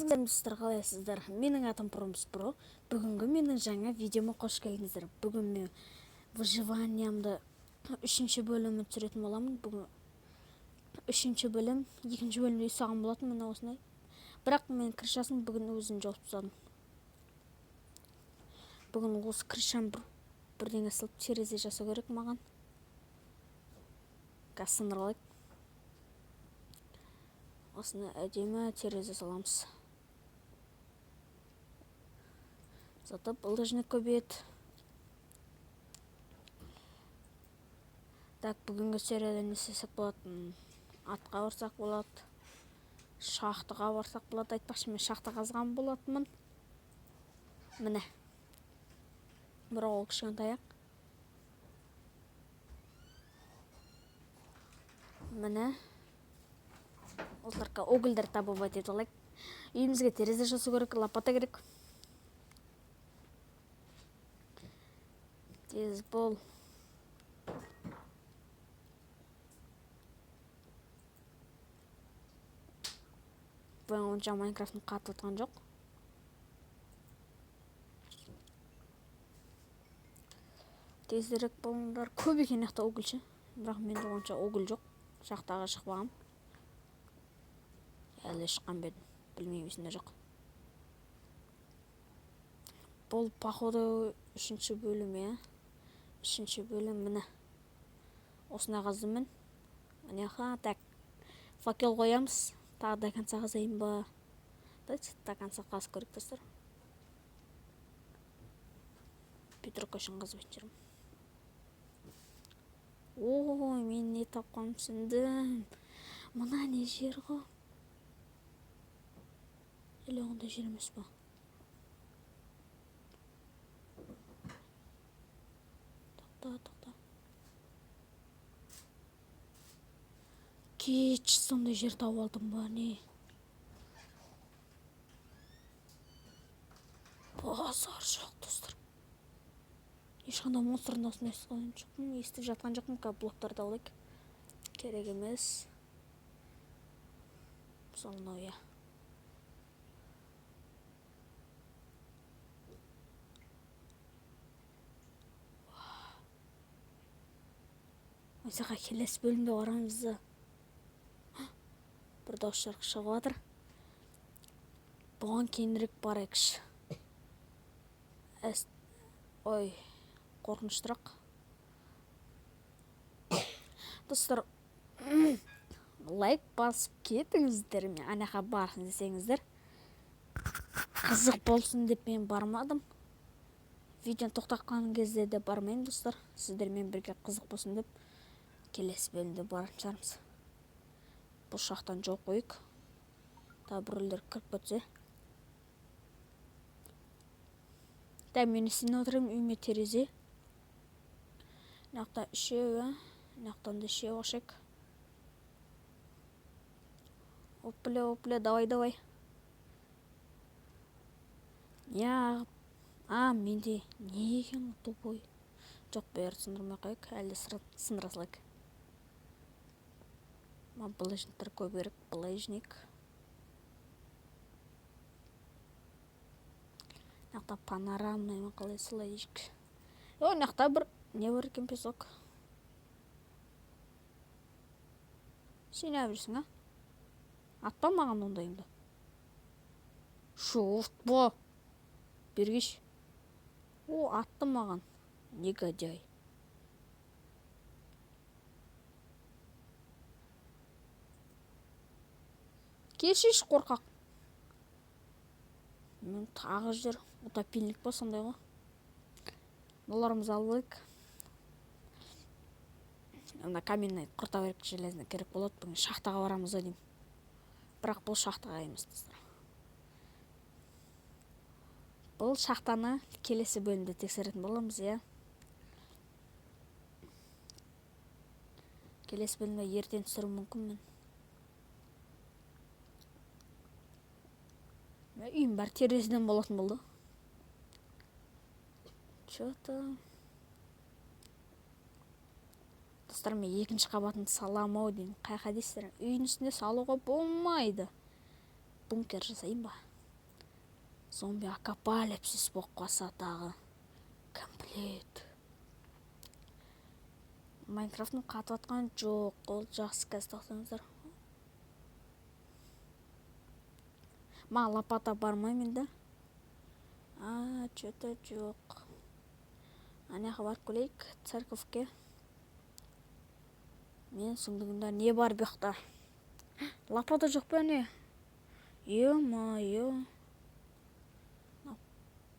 Достар, қалайсыздар? Менің атым Промс Про. Бүгінгі менің жаңа видеома қош келдіңіздер. Бүгін мен выживаниямды 3-ші бөлімін түсіретін боламын. Бүгін 3-ші бөлім, 2-ші бөлімде ұсаған болатын мына осындай. Бірақ мен крышасын бүгін өзін жауып тастадым. Бүгін осы крышаны бірдеңе сылып терезе жасау керек маған. Газ сындыралайық. Осыны әдемі терезе саламыз. Зато булыжник көбейеді. Так, бүгінгі серияда не істесек болады? Атқа барсақ болады. Шахтаға барсақ болады. Айтпақшы, мен шахта қазған болатынмын. Міне. Бірақ ол кішкентай ақ. Міне. Оларға огылдар табуға деп алайық. Үйімізге терезе жасау керек, лопата керек. Тез бол. Бұған онша Майнкрафтың қатып отқан жоқ. Тезірек болыңдар. Көп екен яқта огылшы. Бірақ менде онша огыл жоқ. Шахтаға шықпағам. Әлі шыққан бедім. Білмеймін, есімде жоқ. Бұл походу 3-ші бөлім, я. 3-ші бөлім, міне. Осына қаздым. Міне так. Факел қоямыз. Тағы да конца қазайын ба? Дайте до конца қазып көрейік, достар. Петрок үшін қазбайтын жүрмін. Ой, мен не тапқаным түсіндім. Мына не жер ғой? Или онда жер емес па? Тоқта. Кеш сондай жер тауып алдым ба, не? Базар жоқ, достар. Ешқандай монстрдың осында естіген жоқпын. Естіп жатқан жоқпын. Блоктарды алайық. Керек емес. Мысалы мынау, я. Осыға келесі бөлімде барамыз. Бір дауыс шарқы шығып жатыр. Бұған кейінірек барайықшы. Ой, қорқыныштырақ. Достар, лайк басып кетіңіздер. Мен анаға барсын десеңіздер. Қызық болсын деп мен бармадым. Видеоны тоқтатқан кезде де бармайын, достар. Сіздермен бірге қызық болсын деп келесі бөлімде баратын шығармыз. Бұл шақтан жол қойық. Та біреулер кіріп кетсе. Да, мен істен отырмын, үйме терезе. Нақта үшеуі, нақтан да үшеуі ашық. Опля, давай. Я, менде не екен тупой. Жоқ, бәрі сындырмай қойық, әлі сындыра салайық. Булыжниктер көбірек, булыжник. Нақта панорамный мақалай салайық. Ой, нақта бір не бар екен песок. Сен әбірсің, а? Атпа маған ондайымды. Шофт ба. Бергеш. О, атты маған. Негодяй. Кешеш қорқақ. Мен тағы жер утопильник ба сондай ғой. Оларымыз алып. Ана каменный құртау железный керек болады. Бүгін шахтаға барамыз деймін. Бірақ бұл шахтаға емес, достар. Бұл шахтаны келесі бөлімде тексеретін боламыз, я. Келесі бөлімде ертең түсіру мүмкінмін. Үйім бар терезеден болатын болды. Чё-то. Достар, мен екінші қабатын салам ау деймін. Қайқа дейсіздер? Үйдің үстінде салуға болмайды. Бункер жасайын ба? Зомби апокалипсис болып қалса тағы. Комплект. Майнкрафттың қатып атқан жоқ. Ол жақсы қазір тоқтаңыздар. Маған лопата бармай менде. Что-то жоқ. Ана барып келейік церковке. Мен сұмдығында не бар бұяқта? Лопата жоқ па не? Ё-моё.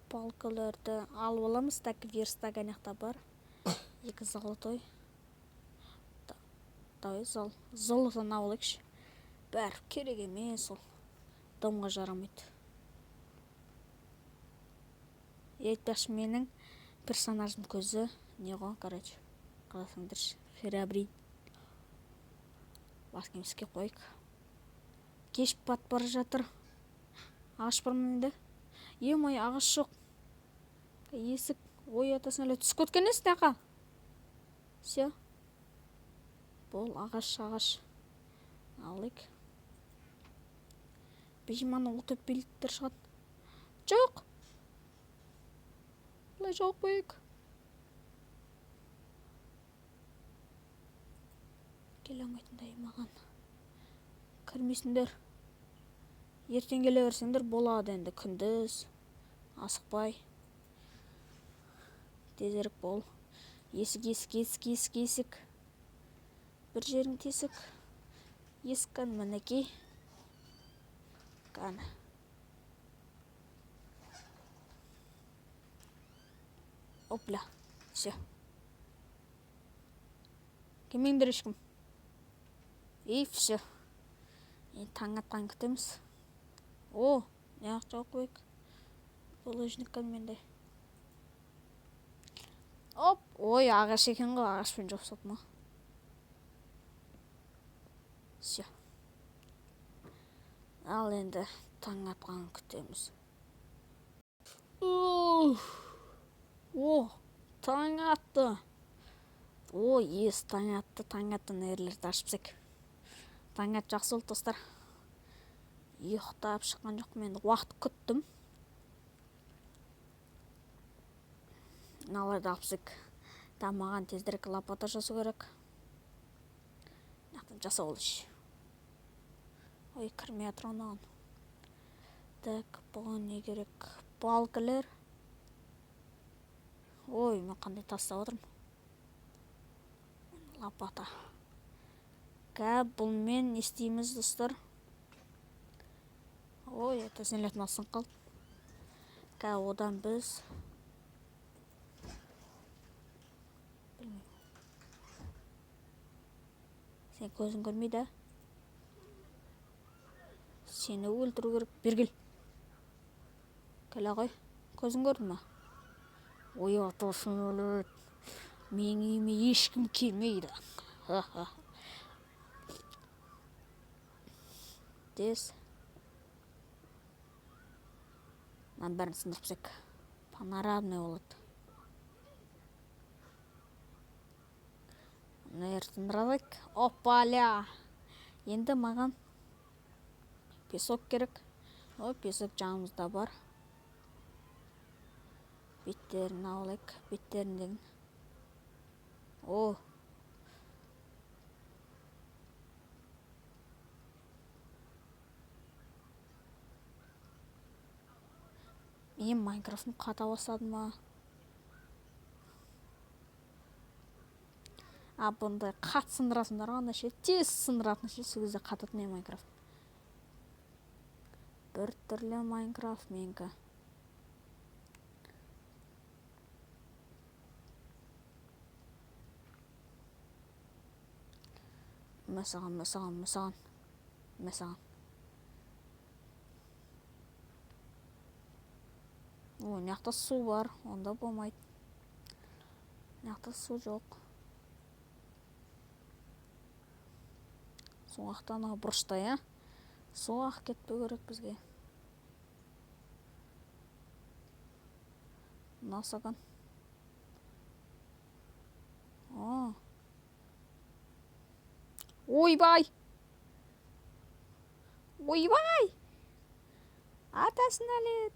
Палкаларды алып аламыз, так верстак анақта бар. 2 золотой. Давай золотын алайықшы. Бәрі керек емес ол. Домға жарамайды. Айтпақшы менің персонажым көзі не ғой, короче. Қаласаңдаршы. Херабрин. Басқа емеске қойық. Кешіп бат бара жатыр. Ағаш бар мында. Ё-моё, ағаш жоқ. Есік ой атасын әлі түсіп кеткен ес тақа. Все. Бұл ағаш. Алайық. Бейманы ұлтып билеттер шығады. Жоқ. Бұлай жоқ қойық. Келе алмайтындай маған. Кірмесіндер. Ертең келе берсеңдер болады енді күндіз. Асықпай. Тезірік бол. Есік. Бір жерің тесік. Есік қан мінекей. Қан. Опля. Все. Кемеңдер ешкім. И все. Таң атқан күтеміз. О, не ақ жоқ қойық. Болыжник қан менде. Оп, ой, ағаш екен ғой, ағашпен жоқсат ма. Все. Ал енді таң атқан күтеміз. О, таң атты. О, ес, таң атты. Таң атты нәрлерді ашыпсек. Таң атты жақсы болды достар. Ұйықтап шыққан жоқ, мен уақыт күттім. Наларды апсық. Маған тездірек лопата жасау керек. Нақтын жасау олыш. Ой, кірмей атырауынан. Так, бұған не керек? Балкілер. Ой, мен қандай тастап отырмын. Лопата. Бұл мен не істейміз, достар? Ой, это сенлет масын қал. Одан біз... Сен көзін көрмейді. Сені өлтіру керек. Бергіл. Кәлі ағай, көзін көрді ма? Ой, атасын өлет. Мен үйіме ешкім келмейді. Дес. Мен бәрін сындырыпсек. Панорамный олады. Сындырадық. Опаля. Енді маған песок керек. О, песок жанымызда бар. Беттерін алайық. Беттерінден. О. Мен Майнкрафтын қата басадым ма? Бұндай қат сындырасындар ғана ше, тез сындыратын ше, сол кезде қататын мен Майнкрафт. Бір түрлі Майнкрафт менкі. Мәсаған. О, неқта су бар, онда болмайды. Неқта су жоқ. Соғақтан бұрышта, я? Соғақ кетпе керек бізге. Насаған. Ойбай! Атасын әлет.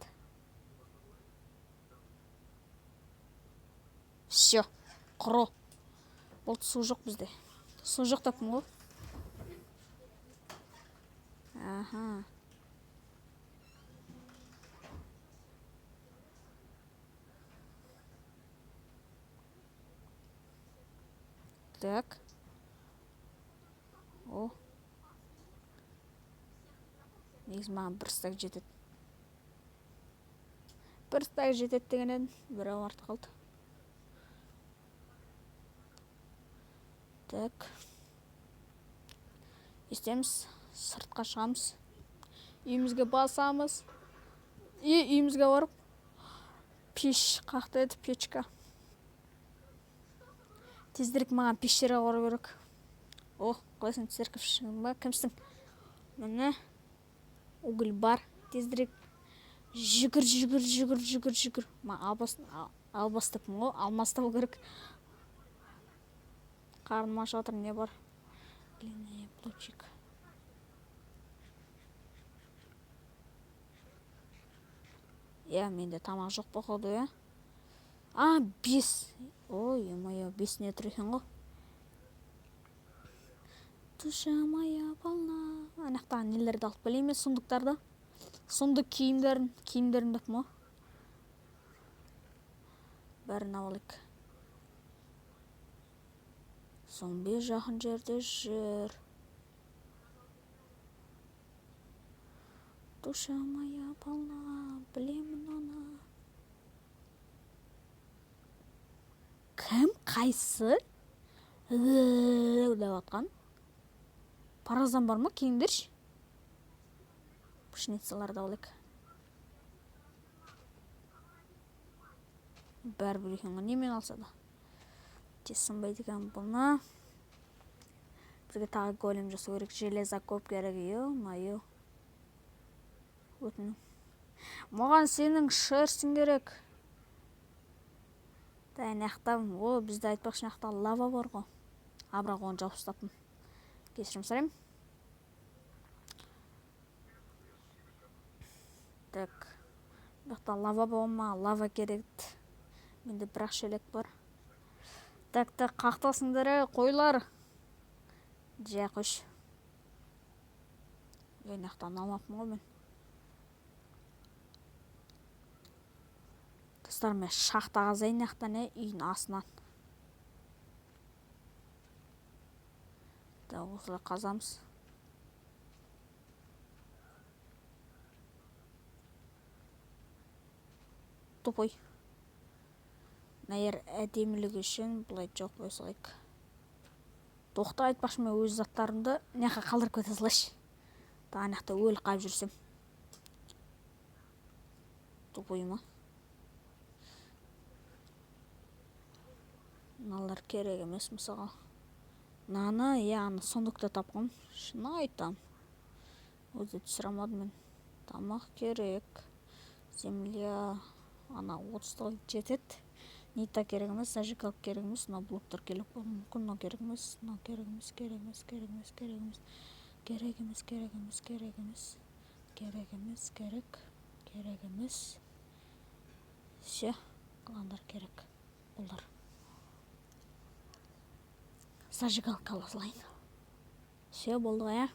Все, құры. Болды, су жоқ бізде. Су жоқ таппын ғой. Аха. Так. О. Негізі маған бір стак жетеді. Бір стак жетеді деген едім, бірау артық қалды. Так. Естеміз, сыртқа шығамыз. Үйімізге басамыз. Үйімізге барып, пеш қақты еді, печка. Тезірек маған пештерге қарау керек. О, қалайсың, церковшің ба? Кімсің? Міне, уголь бар. Тезірек жүгір. Албастаппын ғой, алмастау керек. Қарным ашып жатыр, не бар? Длинный блочек. Менде тамақ жоқ походу, 5. Ой, моя 5 не тұр екен ғой. Душа моя полна. Анақтағы нелерді алып келейін мен, сундықтарды. Сундық киімдерін даппын ғой. Бәрін алайық. Зомби жақын жерде жүр. Душа моя полна, білемін оны. Кім? Қайсы? Деп атқан. Паразан бар ма? Кейіндерші. Пушницаларды алайық. Бәрі білген ғой, немен алса да. Тесінбайды екен бұны. Бізге тағы голем жасау керек. Железа көп керек. Майы. Өтінім. Маған сенің шерстің керек. Дайын ақтабым. Бізді айтпақшы ақта лава бар ғой. Абрақ оны жауып ұстаппын. Кешірім сұрайым. Так. Бұқта лава болма, лава керек. Менде бірақ шелек бар. Так, қақтасыңдары қойлар. Жай қош. Ақтан алмаппын ғой мен. Достар, мен шақта қазайын ақтан үйін асынан. Осылай қазамыз. Тупой. Найер әдемілігі үшін бұлай жоқ бөсілік. Тоқта айтпақшы мен өз заттарымды неқа қалдырып көте салайшы. Анақта өлі қап жүрсем. Тупой ма? Налар керек емес мысаға. Наны, яғын сондықта тапқым. Шына айтам. Өзі түсірамады мен. Тамақ керек. Земля. Ана 30 жетет. Нита керек емес, зажигалка керек емес, мына блоктар келіп мүмкін, мына керек емес, мына керек емес, керек емес, керек емес, керек емес, керек емес, керек емес, керек емес, керек емес, керек, керек емес. Все, қалғандар керек. Бұлар. Зажигалка алайын. Все, болды ғой,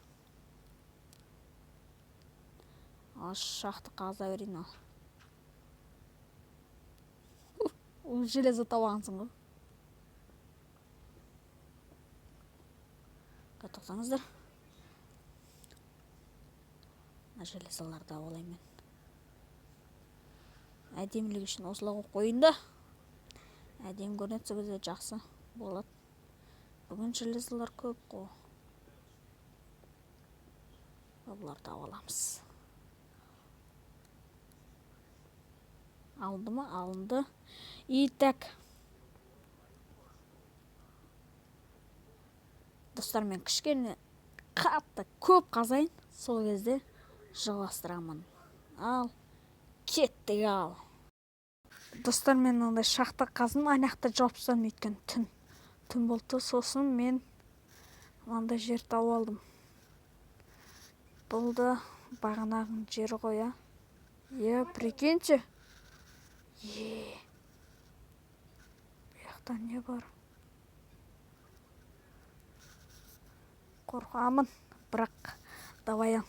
шақты қаза берейін ал. Железо табағансың ғой. Тоқтаңыздар. Железаларды алайын мен. Әдемілік үшін осылығы қойын да. Әдем көрінетсе бізде жақсы болады. Бүгін железалар көп қой. Бұларды аламыз. Алынды ма? Алынды. Итак. Достар, мен кішкене қатты көп қазайын. Сол кезде жалғастырамын. Ал. Кеттік ал. Достар, мен ондай шақты қазын анақта жауыпсам өйткен түн. Түн болды, сосын мен ондай жер тауып алдым. Бұл да бағанағын жері қоя. Прикиньте. жақта не бар? Қорқамын, бірақ давай.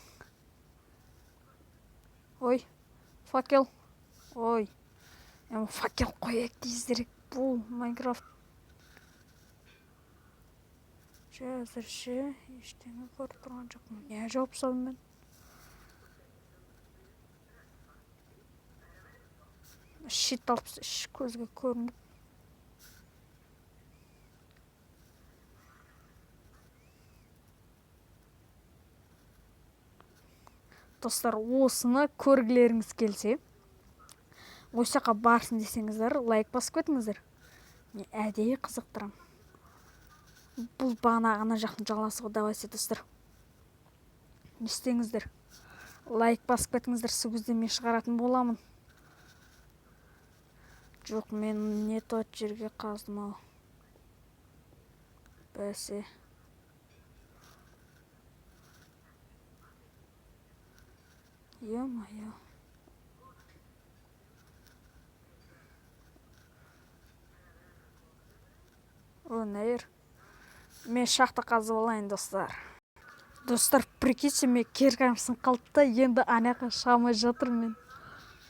Ой, факел. Ой, факел қояйық тезірек. Бұл Майнкрафт. Әзірше ештеңе көріп тұрған жоқпын. Не жауап салдым мен? Щит алып көзге көрініп. Достар, осыны көргілеріңіз келсе, осы жаққа барсын десеңіздер, лайк басып кетіңіздер. Мен әдейі қызықтырам. Бұл бағана ана жақтың жалғасы ғой, давайте достар. Не істеңіздер? Лайк басып кетіңіздер, сол кезде мен шығаратын боламын. Жоқ, мен не тот жерге қаздым ау. Бәсе. Ё-моё. О, нәйір. Мен шақты қазып алайын, достар. Достар, прикиньте, мен киркам сынып қалды, енді анақа шығамай жатыр мен.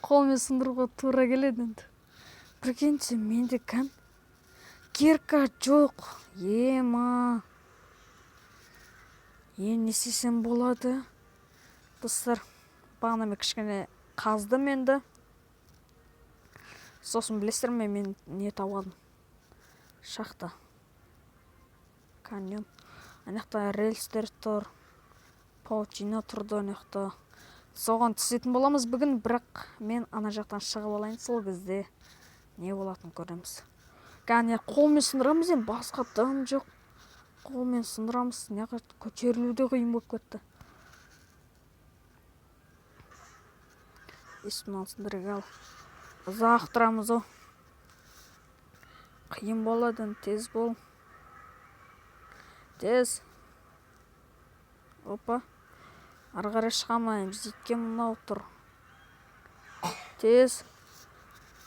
Қолмен сындыруға тура келеді енді. Прикиньте, менде кирка жоқ. Ема. Не істесем болады? Достар, бағана мен кішкене қаздым енді. Сосын білесіздер ме, мен не тауадым? Шахта. Каньон. Анақта рельстер тұр. Паутина тұрды анақта. Соған түсетін боламыз бүгін, бірақ мен ана жақтан шығып алайын, сол кезде не болатын көреміз. Кәне қолмен сындырамыз, басқа дым жоқ. Қолмен сындырамыз, неға көтерілуде қиын болып кетті. Естің алсын бірге ал. Ұзақ тұрамыз о. Қиын болады, тез бол. Тез. Опа. Арғары шығамайым, жеткен мұнау тұр. Тез.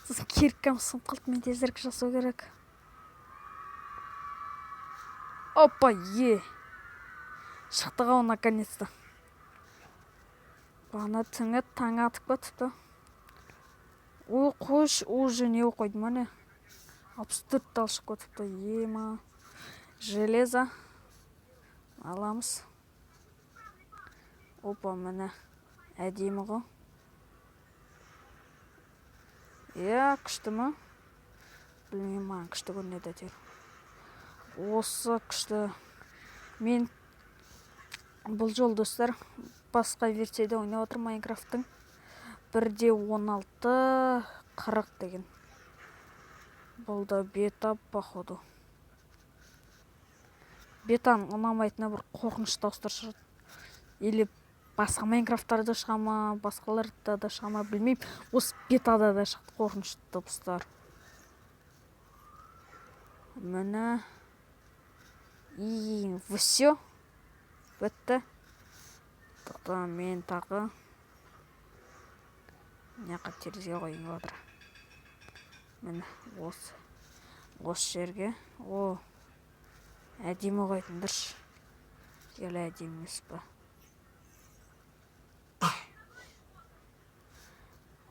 Сіз киркам сынып қалды, мен тезірек жасау керек. Опа, шықтыға ол наконец-то. Бағана түңі таң атып кетіпті. Ой, қош, уже не қойдым ане. 64 талшық кетіпті, ема. Железо. Аламыз. Опа, міне. Әдемі ғой. Күшті ма? Білмеймін, маған күшті көрінеді әйтеуір. Осы күшті. Мен бұл жол, достар, басқа версияда ойнап отыр Майнкрафттың. 1.16.40 деген. Бұл да бета, походу. Бетаның ұнамайтыны бір қорқынышты достар шығады. Или басқа Майнкрафттарда шығама, басқаларда да шығама, білмеймін. Осы бетада да шықты қорқынышты достар. Міне. Все. Бітті. Тоқта мен тағы. Неқа терезе қойын отыр. Міне, осы жерге. О, әдемі қойдыңдыршы. Елі әдемі емес па.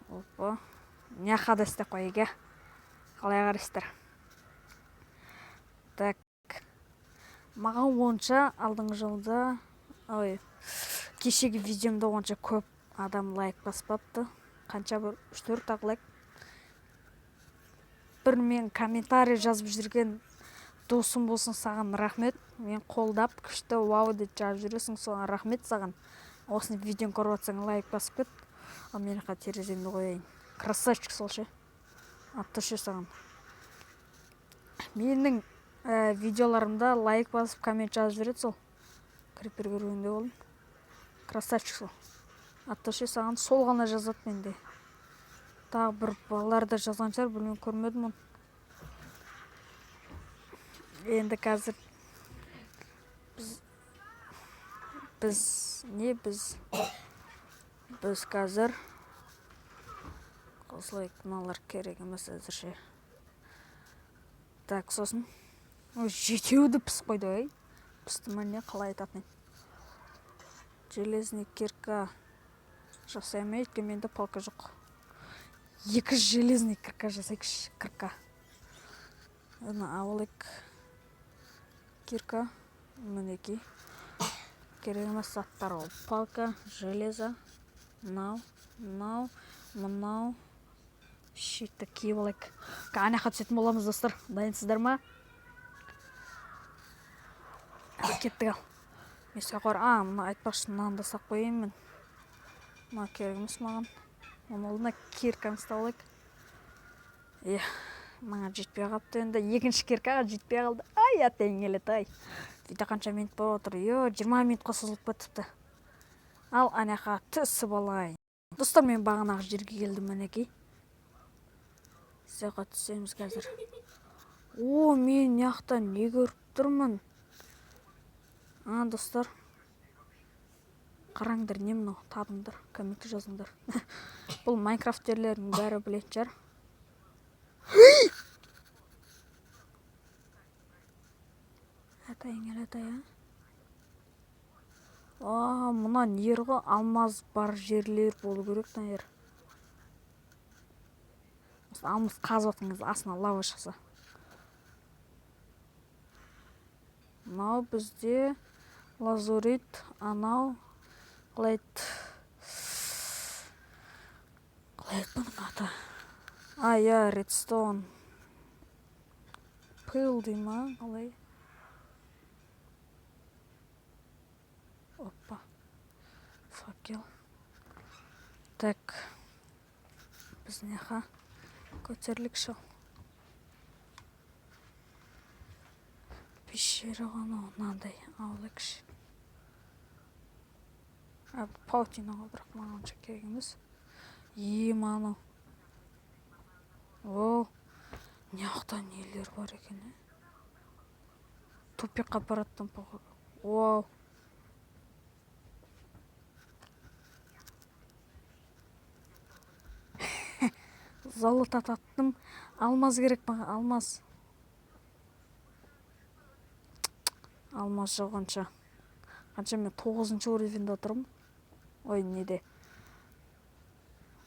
Опа. Неқа да істеп қойыға. Қалай қарайсыздар? Так. Маған онша алдыңғы жолда, кешегі видеомда онша көп адам лайк баспапты. Қанша бір 3-4 лайк. Бір мен комментарий жазып жүрген досым болсын, саған рахмет. Мен қолдап, күшті вау деп жазып жүресің, соған рахмет саған. Осыны видеоны көріп отсаң лайк басып кет. Ал мен тереземді қояйын. Красавчик сол ше. Аттыршы саған. Менің видеоларымда лайк басып, коммент жазып жүреді сол. Крипер көргенде болдым. Красавчик сол. Аттыршы саған, сол ғана жазады менде. Тағы бір балалар да жазған шығар, білмеймін, көрмедім оны. Енді қазір біз қазір қосылайық, мыналар керек емес әзірше. Так, сосын жетеуді піс қойды, ай. Пісті ма не, қалай айтатын? Железный кирка жасаймай, өйткені менде палка жоқ. 2 железный кирка жасайықшы, кирка. Алайық. Кирка, мінекей. Керек емес заттар ол. Палка, железо, мынау. Шетті киіп алайық. Анақа түсетін боламыз, достар. Дайынсыздар ма? Кеттік ал. Мен сақор, мына айтпақшы нанды сақ қойын мен. Мына керек емес маған. Оның алдына кирканы ұстап алайық. Маған жетпей қалыпты енді. Екінші киркаға жетпей қалды. Ай, атайын келеді, ай. Видео қанша минут болып отыр? 20 минутқа созылып кетіпті. Ал анақа түсіп алайын. Достар, мен бағанағы жерге келдім, мінекей. Сізге түсеміз қазір. Мен яқтан не көріп тұрмын? Достар. Қараңдар, не мынау? Табыңдар, комментті жазыңдар. Бұл Майнкрафтерлердің бәрі білетін шығар. Атайын. Мұна нергі алмаз бар жерлер болу керек, таңер. Алмаз қазып атыңыз, астына лава шықса. Мынау бізде лазурит, анау қалайт бұның аты. Редстоун. Пыл дей ма, қалай? Опа. Факел. Так. Біз неға көтерлік шал. Пещера ғана мынандай алайықшы. Паутинаға бірақ маған керек емес. Мана. Неғақта нелер бар екен, Тупикқа апараттым походу. Золот ататтым. Алмаз керек маған, алмаз. Алмаз жоғынша. Қанша мен 9-шы уровенде отырмын. Неде?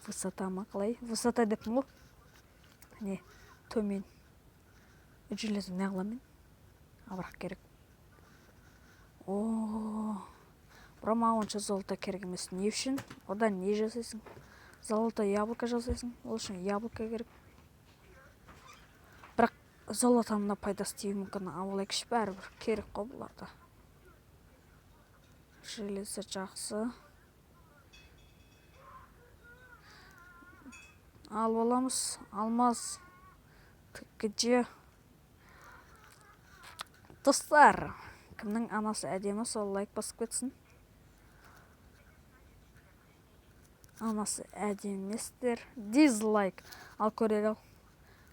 Высота ма, қалай? Высота деп мұл? Не, төмен. Железі не қыламын? Абырақ керек. Бұрама онша золота керек емес. Не үшін? Одан не жасайсың? Золото яблоко жасайсың. Ол үшін яблоко керек. Бірақ золотамына пайдасы тиюі мүмкін. Алайықшы бәрібір керек қой бұларда. Железі жақсы. Ал боламыз. Алмаз. Түккеде. Достар, кімнің анасы әдемі, сол лайк басып кетсін. Анасы әдеместер. Дизлайк. Ал көрер ал.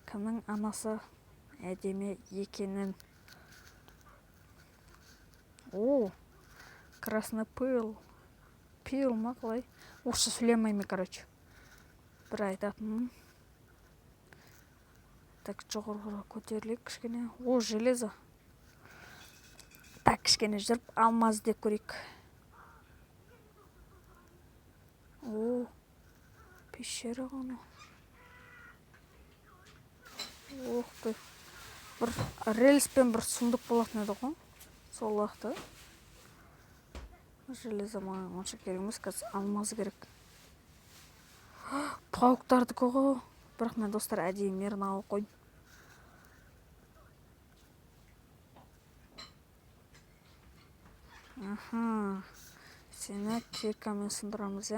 Кімнің анасы әдемі екенін. Красный пыл. Пил ма, қалай? Орысша сөйлемейме, короче. Бір айтатын. Так, жоғырға көтерлік кішкене. Железо. Так, кішкене жүріп, алмаз деп көрейік. Пещера ғана. Оқты. Бір рельспен бір сұндық болатын еді ғой. Сол уақытта. Железо маған онша керек емес, қазір алмаз керек. Пауықтарды көғі. Бірақ мен достар әдеймерін ау қойын. Сені киркамен сындырамыз,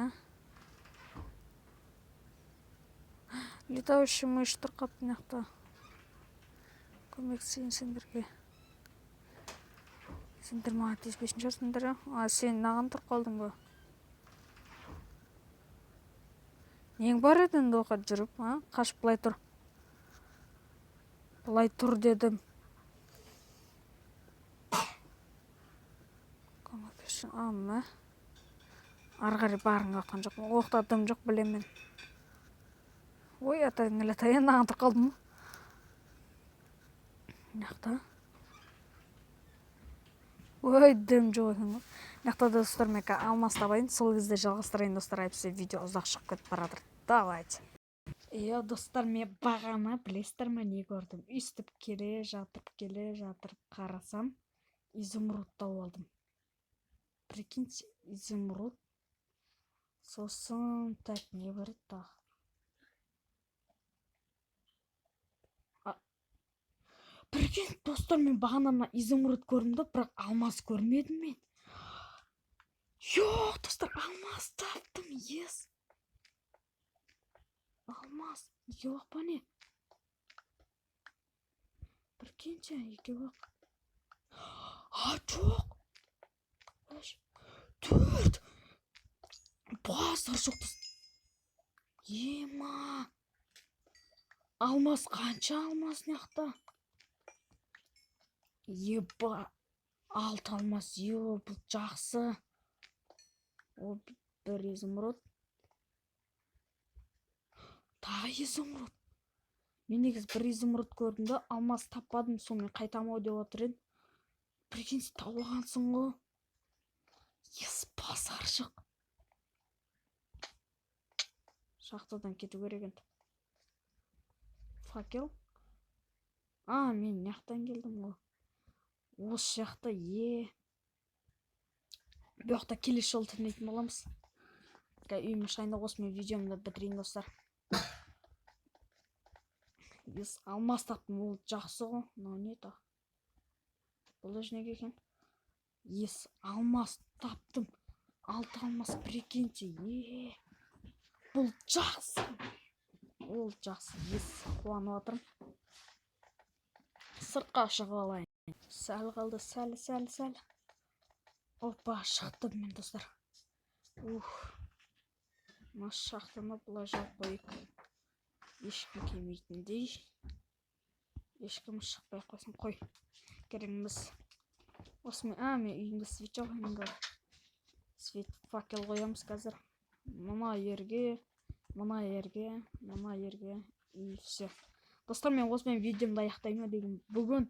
Летающий мышь тұрқап нақта. Көмексейін сендерге. Сендер маған теспешін жасыңдар, сен наған тұр қалдың ба? Нең бар едің доға жүріп, қашып бұлай тұр. Бұлай тұр дедім. Көмекешін, ма? Арғары барың атқан жоқ, оқтадым жоқ білемен. Атайын наған тұр қалдым. Мынақта. Ой, дым жоқ екен ғой. Мынақта достар, мен алмас табайын. Сол кезде жалғастырайын достар. Әйтпесе видео ұзақ шығып кетіп бара жатыр. Давайте. Иә, достар, мен бағана білесіздер ме не көрдім? Өйстіп келе жатыр, қарасам, изумруд тауып алдым. Прикиньте, изумруд. Сосын, так, не бар еді тағы? Прикинь, достар, мен бағана изумруд көрдім да, бірақ алмас көрмедім мен. Жоқ, достар, алмас таптым, ес. Алмас, екеуі ақ па не? Прикиньте, екеуі ақ. Жоқ. 4. Бастар жоқ, достар. Ема. Алмас, қанша алмас мияқта? Еба. 6 алмас, бұл жақсы. О, бір изумруд. Тағы изумруд. Мен негіз бір изумруд көрдім да, алмас таппадым, сонымен қайтамау деп отыр едім. Прикиньте, таулағансың ғой. Ес, басар жоқ. Шахтадан кету керек енді. Факел. Мен мияқтан келдім ғой. Осы жақта, бұл жақта келесі жолы түнейтін боламыз. Үйім шайында осымен видеомды бітірейін достар. Алмас таптым, ол жақсы ғой. Не та? Бұл неге екен? Алмас таптым. 6 алмас, прикиньте. Бұл жақсы. Ол жақсы. Қуанып отырмын. Сыртқа шығып алайын. Сәл қалды, сәл. Опа, шықтым мен достар. Мына шахтаны бұлай жауып қойып. Ешкім келмейтіндей. Ешкім шықпай қойсын, қой. Керегіміз. Осымен, мен үйімде свет жоқ енді. Свет факел қоямыз қазір. Мына ерге. И все. Достар, мен осымен видеомды аяқтаймын деген. Бүгін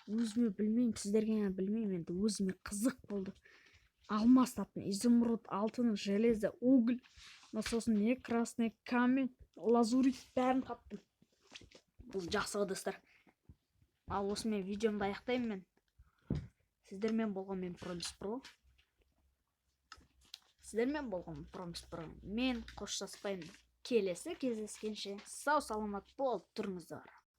өзіме білмеймін, сіздерге білмеймін, енді өзіме қызық болды. Алмас таптым, изумруд, алтын, железо, уголь, сосын не, красный камень, лазурит, бәрін таптым. Бұл жақсы достар. Ал осымен видеомды аяқтаймын мен. Сіздермен болған мен Промис Про. Мен қоштаспаймын. Келесі кездескенше сау саламат болып тұрыңыздар.